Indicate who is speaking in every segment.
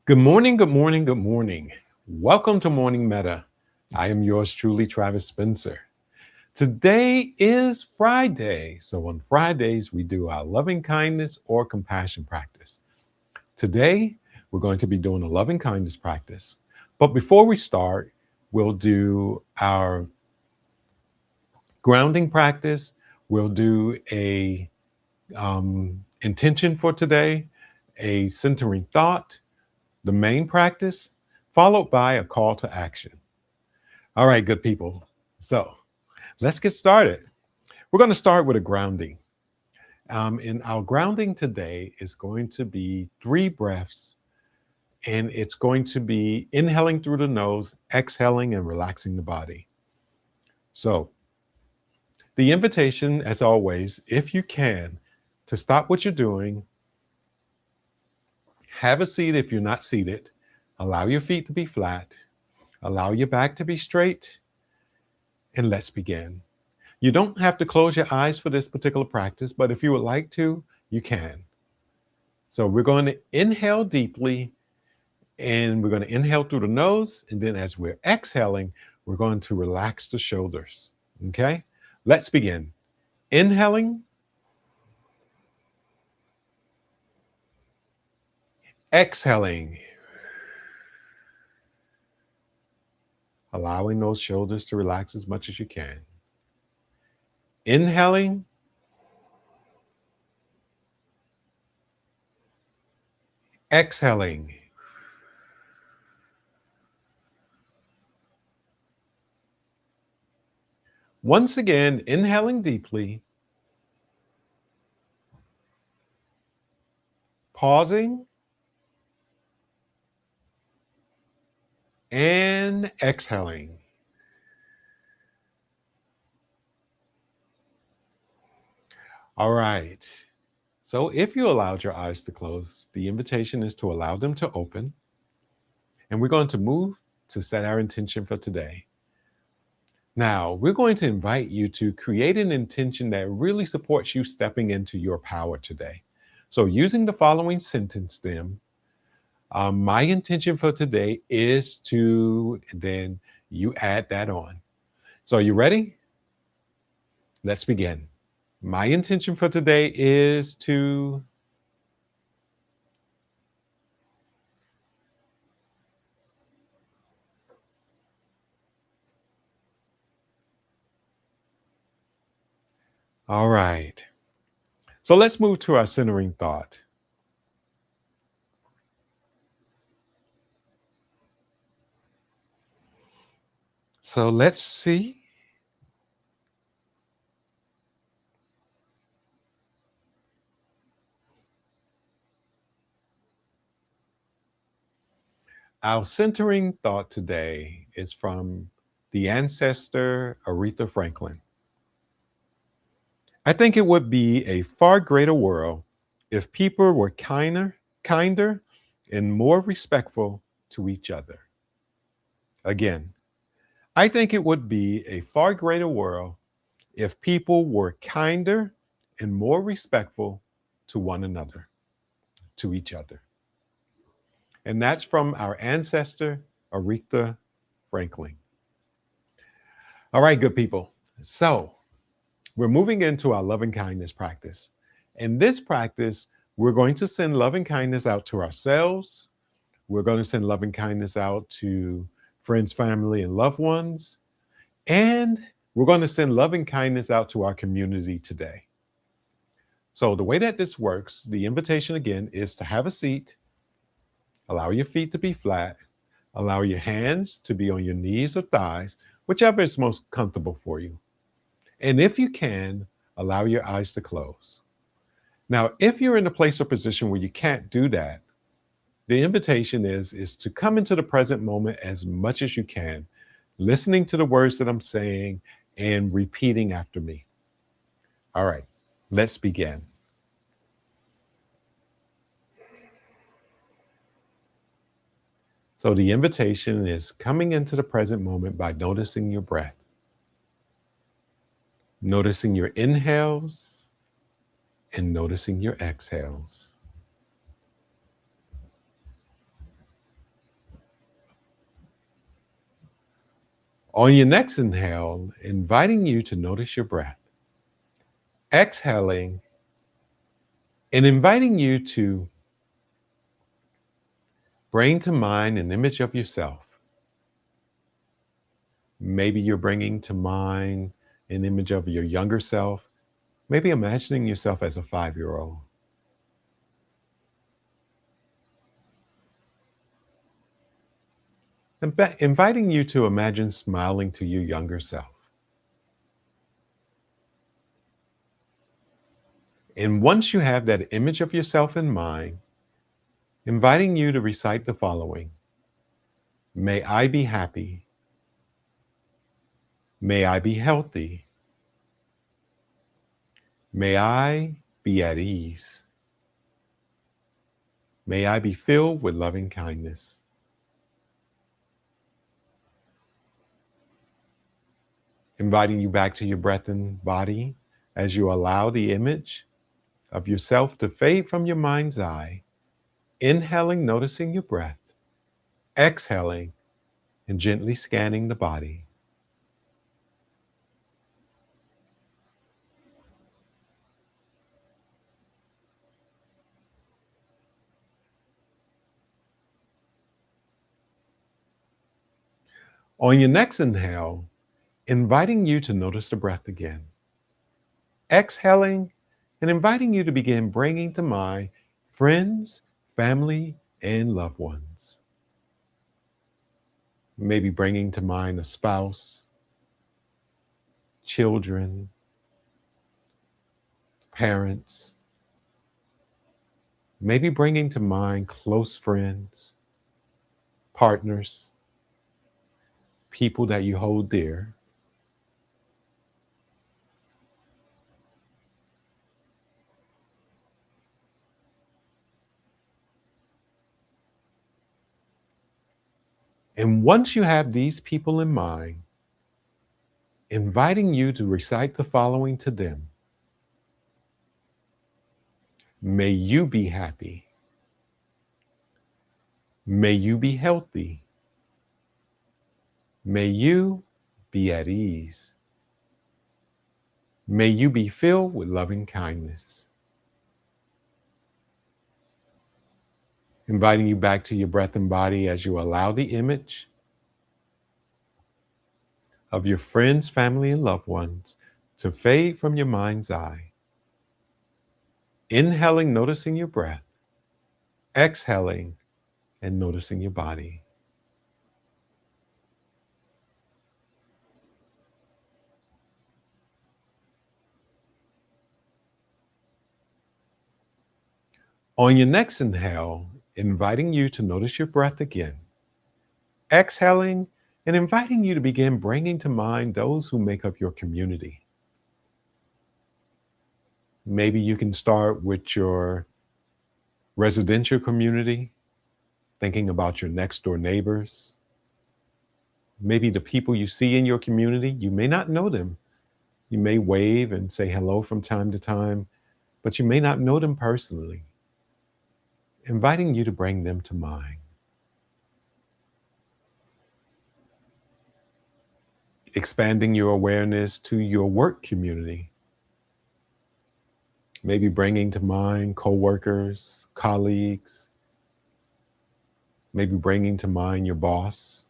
Speaker 1: Good morning, good morning, good morning. Welcome to Morning Meta. I am yours truly, Travis Spencer. Today is Friday. So on Fridays, we do our loving kindness or compassion practice. Today, we're going to be doing a loving kindness practice. But before we start, we'll do our grounding practice. We'll do a intention for today, a centering thought, the main practice, followed by a call to action. All right, good people. So let's get started. We're going to start with a grounding. And our grounding today is going to be 3 breaths, and it's going to be inhaling through the nose, exhaling, and relaxing the body. So, the invitation, as always, if you can, to stop what you're doing, have a seat if you're not seated, allow your feet to be flat, allow your back to be straight, and let's begin. You don't have to close your eyes for this particular practice, but if you would like to, you can. So we're going to inhale deeply, and we're going to inhale through the nose. And then as we're exhaling, we're going to relax the shoulders. Okay? Let's begin. Inhaling, exhaling, allowing those shoulders to relax as much as you can. Inhaling, exhaling. Once again, inhaling deeply, pausing, and exhaling. All right. So if you allowed your eyes to close, the invitation is to allow them to open. And we're going to move to set our intention for today. Now, we're going to invite you to create an intention that really supports you stepping into your power today. So, using the following sentence, then, my intention for today is to, then you add that on. So, are you ready? Let's begin. My intention for today is to. All right. So, let's move to our centering thought. So, let's see. Our centering thought today is from the ancestor Aretha Franklin. I think it would be a far greater world if people were kinder, and more respectful to each other. Again, I think it would be a far greater world if people were kinder and more respectful to one another, to each other. And that's from our ancestor Aretha Franklin. All right, good people. So we're moving into our loving kindness practice. In this practice, we're going to send loving kindness out to ourselves. We're going to send loving kindness out to friends, family, and loved ones. And we're going to send loving kindness out to our community today. So, the way that this works, the invitation again is to have a seat, allow your feet to be flat, allow your hands to be on your knees or thighs, whichever is most comfortable for you. And if you can, allow your eyes to close. Now, if you're in a place or position where you can't do that, the invitation is to come into the present moment as much as you can, listening to the words that I'm saying and repeating after me. All right, let's begin. So the invitation is coming into the present moment by noticing your breath, noticing your inhales and noticing your exhales. On your next inhale, inviting you to notice your breath. Exhaling and inviting you to bring to mind an image of yourself. Maybe you're bringing to mind an image of your younger self, maybe imagining yourself as a 5-year-old. Inviting you to imagine smiling to your younger self. And once you have that image of yourself in mind, inviting you to recite the following: May I be happy. May I be healthy. May I be at ease. May I be filled with loving kindness. Inviting you back to your breath and body as you allow the image of yourself to fade from your mind's eye. Inhaling, noticing your breath. Exhaling, and gently scanning the body. On your next inhale, inviting you to notice the breath again. Exhaling and inviting you to begin bringing to mind friends, family, and loved ones. Maybe bringing to mind a spouse, children, parents. Maybe bringing to mind close friends, partners, people that you hold dear. And once you have these people in mind, inviting you to recite the following to them: May you be happy. May you be healthy. May you be at ease. May you be filled with loving kindness. Inviting you back to your breath and body as you allow the image of your friends, family, and loved ones to fade from your mind's eye. Inhaling, noticing your breath. Exhaling, and noticing your body. On your next inhale, inviting you to notice your breath again. Exhaling and inviting you to begin bringing to mind those who make up your community. Maybe you can start with your residential community, thinking about your next door neighbors. Maybe the people you see in your community, you may not know them. You may wave and say hello from time to time, but you may not know them personally. Inviting you to bring them to mind. Expanding your awareness to your work community. Maybe bringing to mind coworkers, colleagues. Maybe bringing to mind your boss.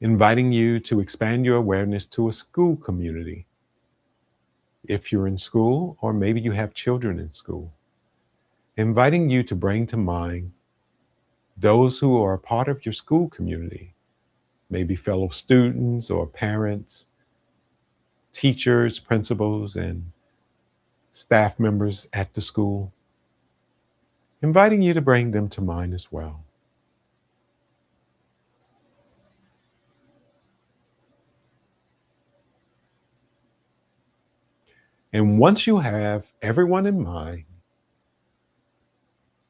Speaker 1: Inviting you to expand your awareness to a school community. If you're in school, or maybe you have children in school, inviting you to bring to mind those who are a part of your school community, maybe fellow students or parents, teachers, principals, and staff members at the school, inviting you to bring them to mind as well. And once you have everyone in mind,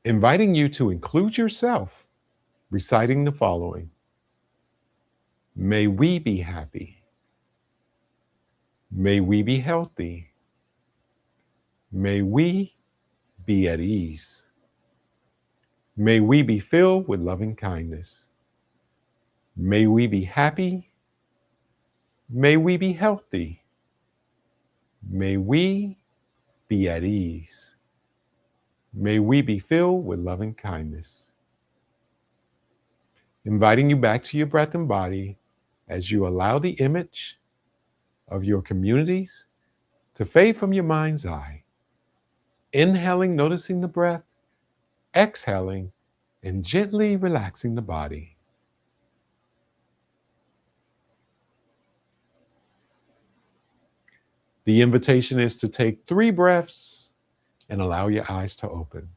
Speaker 1: inviting you to include yourself, reciting the following: May we be happy. May we be healthy. May we be at ease. May we be filled with loving kindness. May we be happy. May we be healthy. May we be at ease. May we be filled with loving kindness. Inviting you back to your breath and body as you allow the image of your communities to fade from your mind's eye. Inhaling, noticing the breath, exhaling, and gently relaxing the body. The invitation is to take 3 breaths and allow your eyes to open.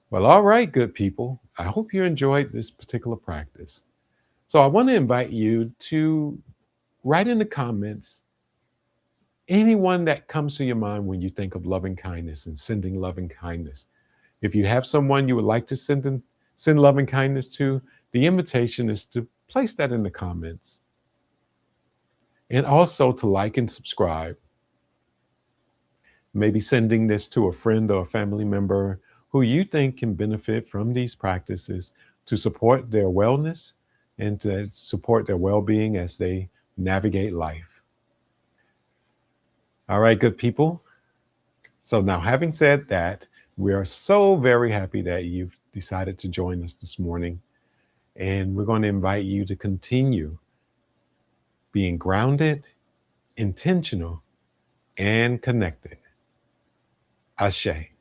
Speaker 1: Well, all right, good people. I hope you enjoyed this particular practice. So I want to invite you to write in the comments anyone that comes to your mind when you think of loving kindness and sending loving kindness. If you have someone you would like to send loving kindness to, the invitation is to place that in the comments. And also to like and subscribe. Maybe sending this to a friend or a family member who you think can benefit from these practices to support their wellness and to support their well-being as they navigate life. All right, good people. So now, having said that, we are so very happy that you've decided to join us this morning. And we're going to invite you to continue being grounded, intentional, and connected. Ashe.